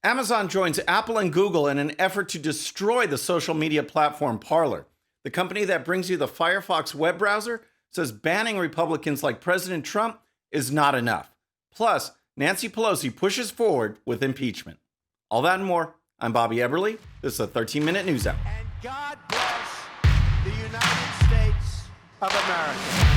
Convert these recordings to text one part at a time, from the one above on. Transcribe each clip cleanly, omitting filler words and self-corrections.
Amazon joins Apple and Google in an effort to destroy the social media platform Parler. The company that brings you the Firefox web browser says banning Republicans like President Trump is not enough. Plus, Nancy Pelosi pushes forward with impeachment. All that and more. I'm Bobby Eberle. This is a 13-minute news hour. And God bless the United States of America.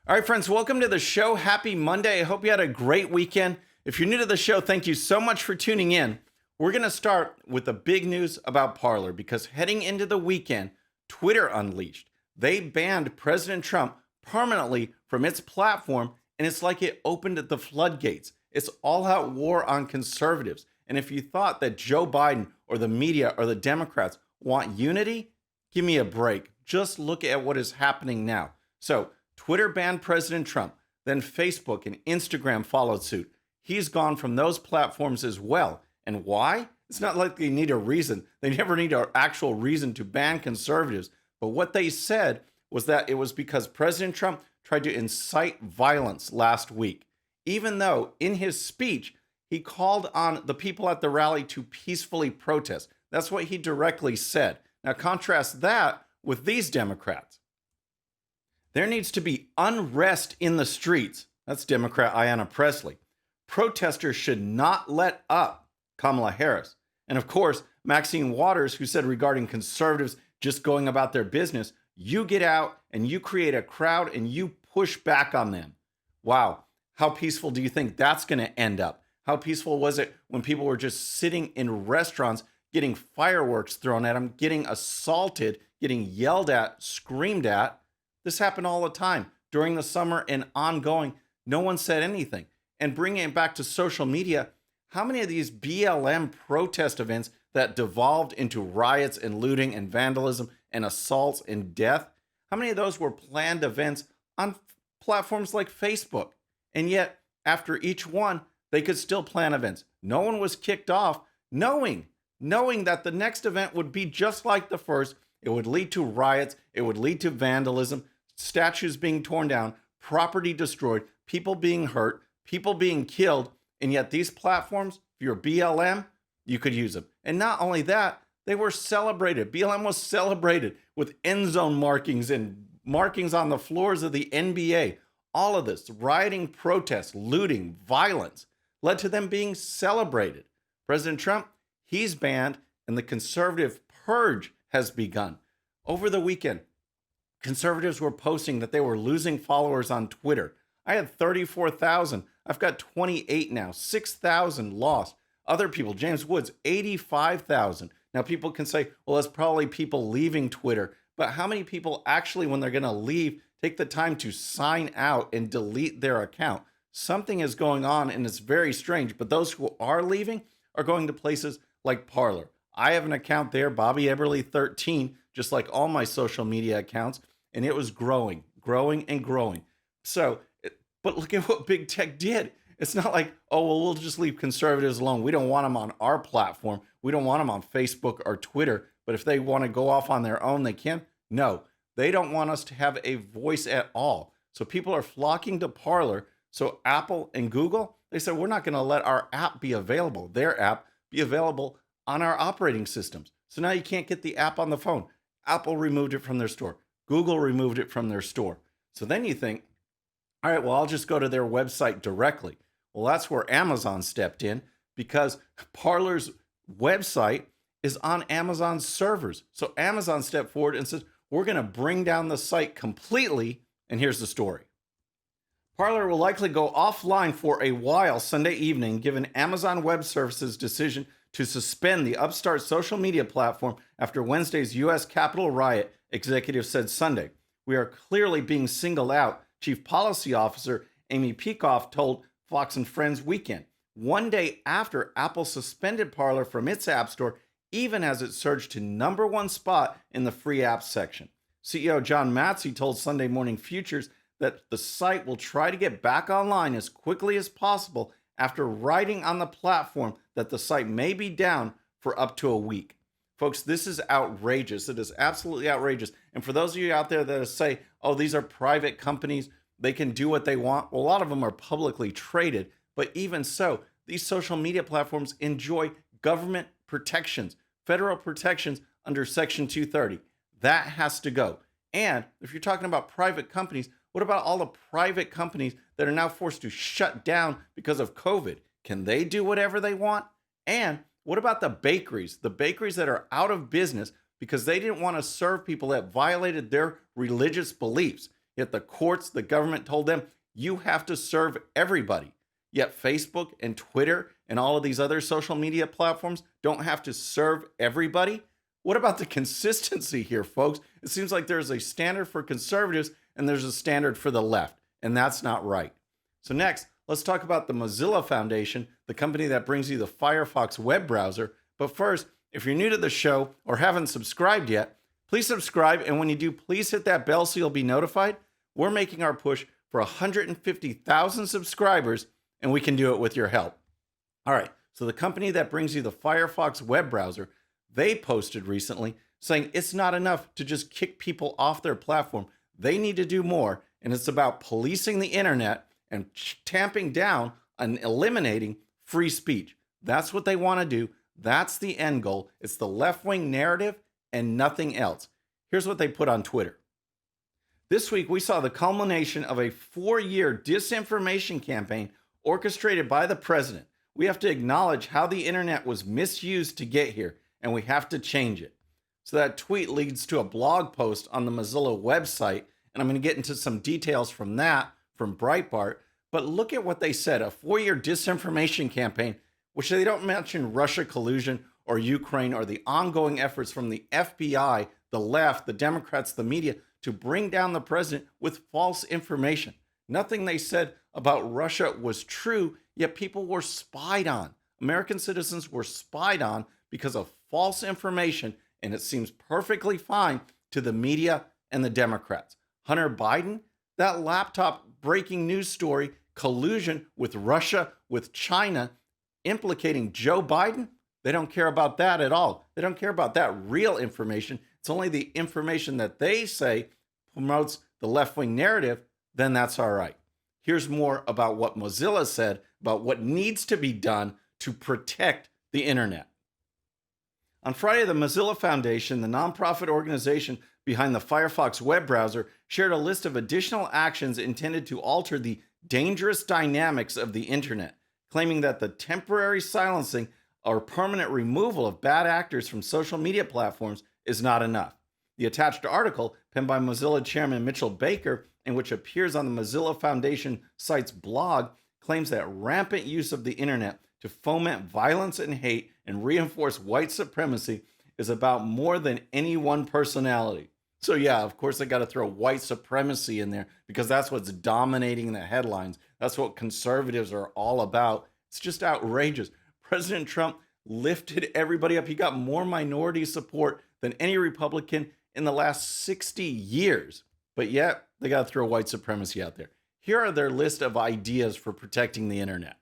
All right, friends, welcome to the show. Happy Monday. I hope you had a great weekend. If you're new to the show, thank you so much for tuning in. We're going to start with the big news about Parler because heading into the weekend, Twitter unleashed. They banned President Trump permanently from its platform, and it's like it opened the floodgates. It's all-out war on conservatives. And if you thought that Joe Biden or the media or the Democrats want unity, give me a break. Just look at what is happening now. So, Twitter banned President Trump, then Facebook and Instagram followed suit. He's gone from those platforms as well. And why? It's not like they need a reason. They never need an actual reason to ban conservatives. But what they said was that it was because President Trump tried to incite violence last week, even though in his speech, he called on the people at the rally to peacefully protest. That's what he directly said. Now contrast that with these Democrats. There needs to be unrest in the streets. That's Democrat Ayanna Pressley. Protesters should not let up, Kamala Harris. And of course, Maxine Waters, who said regarding conservatives just going about their business, you get out and you create a crowd and you push back on them. Wow. How peaceful do you think that's going to end up? How peaceful was it when people were just sitting in restaurants, getting fireworks thrown at them, getting assaulted, getting yelled at, screamed at? This happened all the time during the summer and ongoing. No one said anything. And bringing it back to social media, how many of these BLM protest events that devolved into riots and looting and vandalism and assaults and death, how many of those were planned events on platforms like Facebook? And yet, after each one, they could still plan events. No one was kicked off, knowing that the next event would be just like the first. It would lead to riots. It would lead to vandalism, statues being torn down, property destroyed, people being hurt, people being killed. And yet these platforms, if you're BLM, you could use them. And not only that, they were celebrated. BLM was celebrated with end zone markings and markings on the floors of the NBA. All of this, rioting, protests, looting, violence, led to them being celebrated. President Trump, he's banned, and the conservative purge has begun. Over the weekend, conservatives were posting that they were losing followers on Twitter. I had 34,000. I've got 28 now, 6,000 lost. Other people, James Woods, 85,000. Now people can say, well, that's probably people leaving Twitter. But how many people actually, when they're going to leave, take the time to sign out and delete their account? Something is going on and it's very strange. But those who are leaving are going to places like Parler. I have an account there, Bobby Eberle 13, just like all my social media accounts. And it was growing. So, but look at what big tech did. It's not like, oh, well, we'll just leave conservatives alone. We don't want them on our platform. We don't want them on Facebook or Twitter. But if they want to go off on their own, they can. No, they don't want us to have a voice at all. So people are flocking to Parler. So Apple and Google, they said, we're not going to let our app be available, their app be available on our operating systems. So now you can't get the app on the phone. Apple removed it from their store. Google removed it from their store. So then you think, all right, well, I'll just go to their website directly. Well, that's where Amazon stepped in because Parler's website is on Amazon's servers. So Amazon stepped forward and says, we're going to bring down the site completely. And here's the story. Parler will likely go offline for a while Sunday evening, given Amazon Web Services' decision to suspend the upstart social media platform after Wednesday's U.S. Capitol riot, executives said Sunday. We are clearly being singled out, Chief Policy Officer Amy Peikoff told Fox and Friends Weekend, one day after Apple suspended Parler from its App Store, even as it surged to #1 spot in the free apps section. CEO John Matsey told Sunday Morning Futures that the site will try to get back online as quickly as possible after writing on the platform that the site may be down for up to a week. Folks, this is outrageous. It is absolutely outrageous. And for those of you out there that say, oh, these are private companies. They can do what they want. Well, a lot of them are publicly traded, but even so, these social media platforms enjoy government protections, federal protections under Section 230. That has to go. And if you're talking about private companies, what about all the private companies that are now forced to shut down because of COVID? Can they do whatever they want? And what about the bakeries that are out of business because they didn't want to serve people that violated their religious beliefs? Yet the courts, the government told them, you have to serve everybody. Yet Facebook and Twitter and all of these other social media platforms don't have to serve everybody. What about the consistency here, folks? It seems like there's a standard for conservatives and there's a standard for the left, and that's not right. So next, let's talk about the Mozilla Foundation, the company that brings you the Firefox web browser. But first, if you're new to the show or haven't subscribed yet, please subscribe, and when you do, please hit that bell so you'll be notified. We're making our push for 150,000 subscribers, and we can do it with your help. All right, so the company that brings you the Firefox web browser, they posted recently saying it's not enough to just kick people off their platform. They need to do more, and it's about policing the internet and tamping down and eliminating free speech. That's what they want to do. That's the end goal. It's the left-wing narrative and nothing else. Here's what they put on Twitter. This week, we saw the culmination of a 4-year disinformation campaign orchestrated by the president. We have to acknowledge how the internet was misused to get here, and we have to change it. So that tweet leads to a blog post on the Mozilla website, and I'm going to get into some details from that from Breitbart. But look at what they said, a 4-year disinformation campaign, which they don't mention Russia collusion or Ukraine or the ongoing efforts from the FBI, the left, the Democrats, the media to bring down the president with false information. Nothing they said about Russia was true, yet people were spied on. American citizens were spied on because of false information, and it seems perfectly fine to the media and the Democrats. Hunter Biden, that laptop breaking news story, collusion with Russia, with China, implicating Joe Biden, they don't care about that at all. They don't care about that real information. It's only the information that they say promotes the left-wing narrative, then that's all right. Here's more about what Mozilla said about what needs to be done to protect the internet. On Friday, the Mozilla Foundation, the nonprofit organization behind the Firefox web browser, shared a list of additional actions intended to alter the dangerous dynamics of the internet, claiming that the temporary silencing or permanent removal of bad actors from social media platforms is not enough. The attached article, penned by Mozilla Chairman Mitchell Baker, and which appears on the Mozilla Foundation site's blog, claims that rampant use of the internet to foment violence and hate and reinforce white supremacy is about more than any one personality. So yeah, of course they got to throw white supremacy in there because that's what's dominating the headlines. That's what conservatives are all about. It's just outrageous. President Trump lifted everybody up. He got more minority support than any Republican in the last 60 years. But yet they got to throw white supremacy out there. Here are their list of ideas for protecting the internet.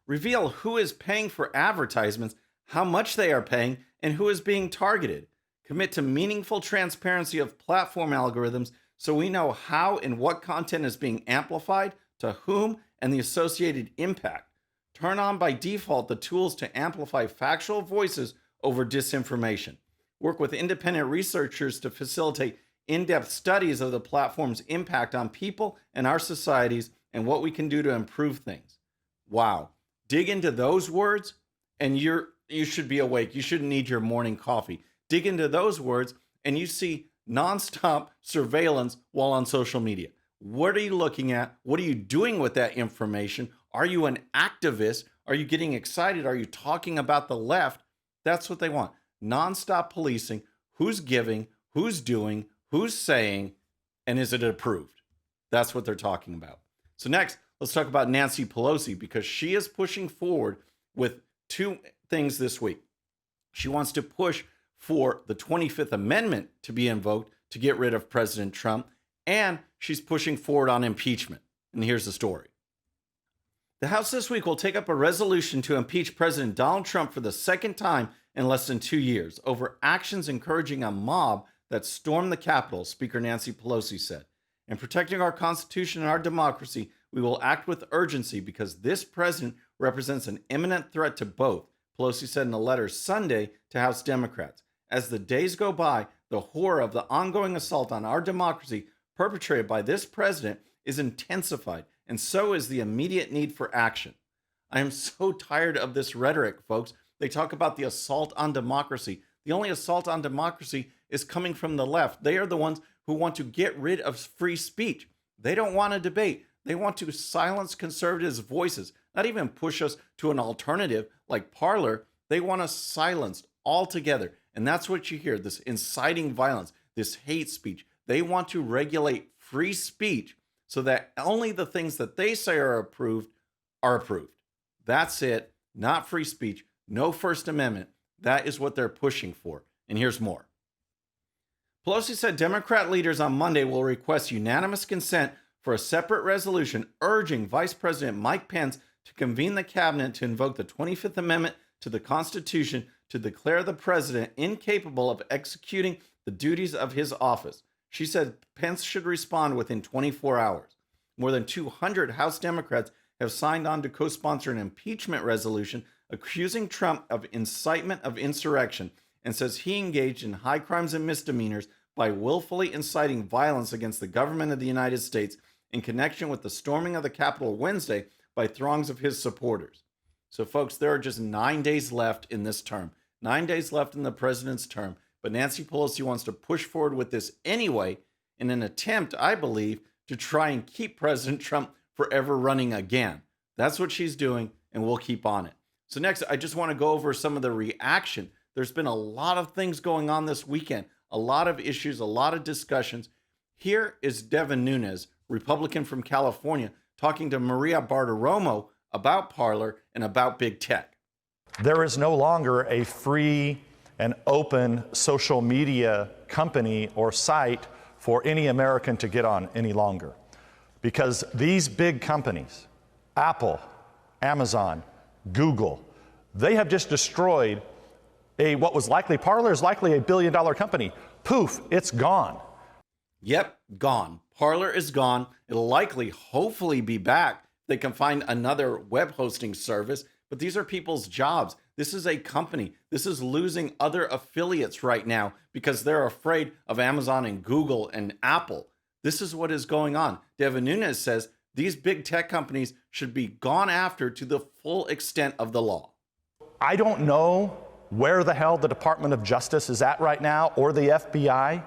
Reveal who is paying for advertisements, how much they are paying, and who is being targeted. Commit to meaningful transparency of platform algorithms so we know how and what content is being amplified, to whom, and the associated impact. Turn on by default the tools to amplify factual voices over disinformation. Work with independent researchers to facilitate in-depth studies of the platform's impact on people and our societies and what we can do to improve things. Wow. Dig into those words and you should be awake. You shouldn't need your morning coffee. Dig into those words and you see nonstop surveillance while on social media. What are you looking at? What are you doing with that information? Are you an activist? Are you getting excited? Are you talking about the left? That's what they want. Nonstop policing. Who's giving? Who's doing? Who's saying? And is it approved? That's what they're talking about. So next, let's talk about Nancy Pelosi because she is pushing forward with two things this week. She wants to push for the 25th Amendment to be invoked to get rid of President Trump, and she's pushing forward on impeachment. And here's the story. The House this week will take up a resolution to impeach President Donald Trump for the second time in less than 2 years over actions encouraging a mob that stormed the Capitol, Speaker Nancy Pelosi said. In protecting our Constitution and our democracy, we will act with urgency because this president represents an imminent threat to both, Pelosi said in a letter Sunday to House Democrats. As the days go by, the horror of the ongoing assault on our democracy perpetrated by this president is intensified, and so is the immediate need for action. I am so tired of this rhetoric, folks. They talk about the assault on democracy. The only assault on democracy is coming from the left. They are the ones who want to get rid of free speech. They don't want to debate. They want to silence conservatives' voices, not even push us to an alternative like Parler. They want us silenced altogether. And that's what you hear, this inciting violence, this hate speech. They want to regulate free speech so that only the things that they say are approved are approved. That's it. Not free speech. No First Amendment. That is what they're pushing for. And here's more. Pelosi said Democrat leaders on Monday will request unanimous consent for a separate resolution urging Vice President Mike Pence to convene the cabinet to invoke the 25th Amendment to the Constitution to declare the president incapable of executing the duties of his office. She said Pence should respond within 24 hours. More than 200 House Democrats have signed on to co-sponsor an impeachment resolution accusing Trump of incitement of insurrection and says he engaged in high crimes and misdemeanors by willfully inciting violence against the government of the United States in connection with the storming of the Capitol Wednesday by throngs of his supporters. So, folks, there are just 9 days left in this term, 9 days left in the president's term, but Nancy Pelosi wants to push forward with this anyway in an attempt, I believe, to try and keep President Trump forever running again. That's what she's doing, and we'll keep on it. So next, I just want to go over some of the reaction. There's been a lot of things going on this weekend, a lot of issues, a lot of discussions. Here is Devin Nunes, Republican from California, talking to Maria Bartiromo about Parler and about big tech. There is no longer a free and open social media company or site for any American to get on any longer. Because these big companies, Apple, Amazon, Google, they have just destroyed what was likely, Parler is likely $1 billion company. Poof, it's gone. Yep, gone. Parler is gone. It'll likely, hopefully be back. They can find another web hosting service, but these are people's jobs. This is a company. This is losing other affiliates right now because they're afraid of Amazon and Google and Apple. This is what is going on. Devin Nunes says these big tech companies should be gone after to the full extent of the law. I don't know where the hell the Department of Justice is at right now, or the FBI.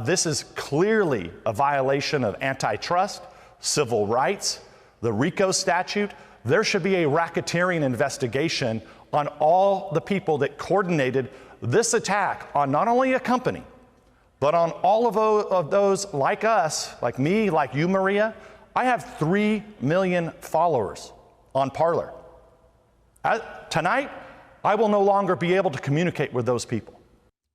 This is clearly a violation of antitrust, civil rights, the RICO statute. There should be a racketeering investigation on all the people that coordinated this attack on not only a company, but on all of those like us, like me, like you, Maria. I have 3 million followers on Parler. Tonight, I will no longer be able to communicate with those people.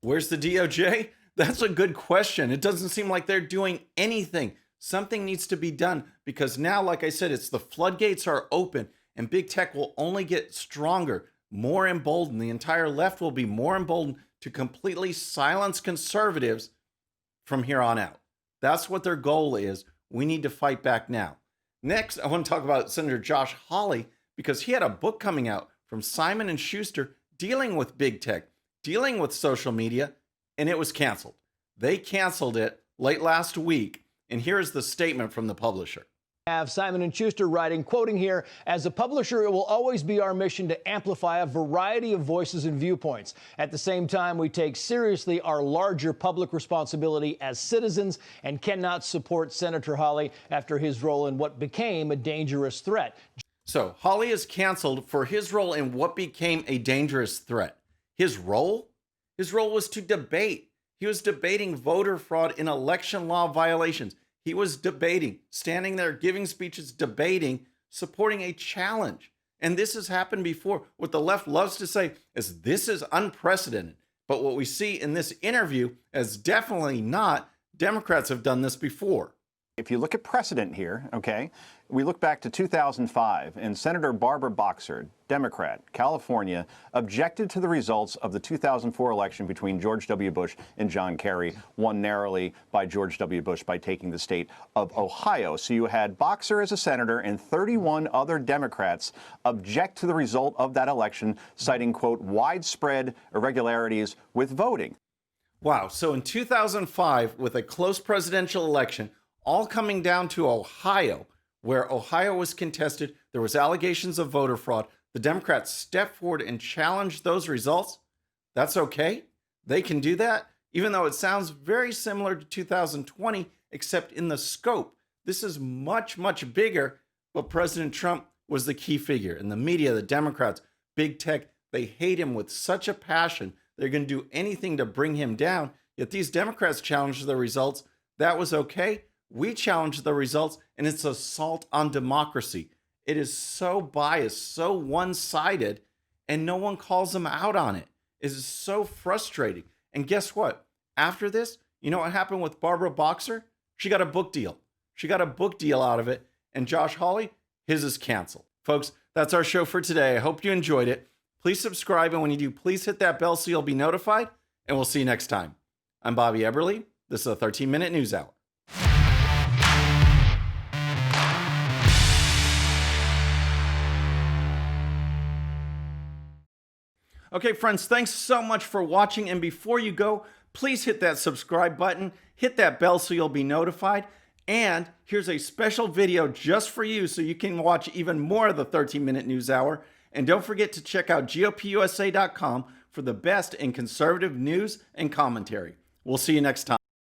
Where's the DOJ? That's a good question. It doesn't seem like they're doing anything. Something needs to be done because now, like I said, it's the floodgates are open and big tech will only get stronger, more emboldened. The entire left will be more emboldened to completely silence conservatives from here on out. That's what their goal is. We need to fight back now. Next, I want to talk about Senator Josh Hawley because he had a book coming out from Simon & Schuster dealing with big tech, dealing with social media, and it was canceled. They canceled it late last week, and here is the statement from the publisher. Have Simon & Schuster writing, quoting here, "As a publisher, it will always be our mission to amplify a variety of voices and viewpoints. At the same time, we take seriously our larger public responsibility as citizens and cannot support Senator Hawley after his role in what became a dangerous threat." So Hawley is canceled for his role in what became a dangerous threat. His role? His role was to debate. He was debating voter fraud in election law violations. He was debating, standing there, giving speeches, debating, supporting a challenge. And this has happened before. What the left loves to say is this is unprecedented. But what we see in this interview is definitely not. Democrats have done this before. If you look at precedent here, okay, we look back to 2005, and Senator Barbara Boxer, Democrat, California, objected to the results of the 2004 election between George W. Bush and John Kerry, won narrowly by George W. Bush by taking the state of Ohio. So you had Boxer as a senator and 31 other Democrats object to the result of that election, citing, quote, widespread irregularities with voting. Wow. So in 2005, with a close presidential election, all coming down to Ohio, where Ohio was contested, there was allegations of voter fraud. The Democrats stepped forward and challenged those results. That's okay. They can do that, even though it sounds very similar to 2020, except in the scope. This is much, much bigger, but President Trump was the key figure. And the media, the Democrats, big tech, they hate him with such a passion. They're going to do anything to bring him down. Yet these Democrats challenged the results. That was okay. We challenge the results, and it's assault on democracy. It is so biased, so one-sided, and no one calls them out on it. It is so frustrating. And guess what? After this, you know what happened with Barbara Boxer? She got a book deal. She got a book deal out of it. And Josh Hawley, his is canceled. Folks, that's our show for today. I hope you enjoyed it. Please subscribe, and when you do, please hit that bell so you'll be notified, and we'll see you next time. I'm Bobby Eberle. This is a 13-minute news hour. Okay, friends, thanks so much for watching. And before you go, please hit that subscribe button, hit that bell so you'll be notified. And here's a special video just for you so you can watch even more of the 13-minute news hour. And don't forget to check out GOPUSA.com for the best in conservative news and commentary. We'll see you next time.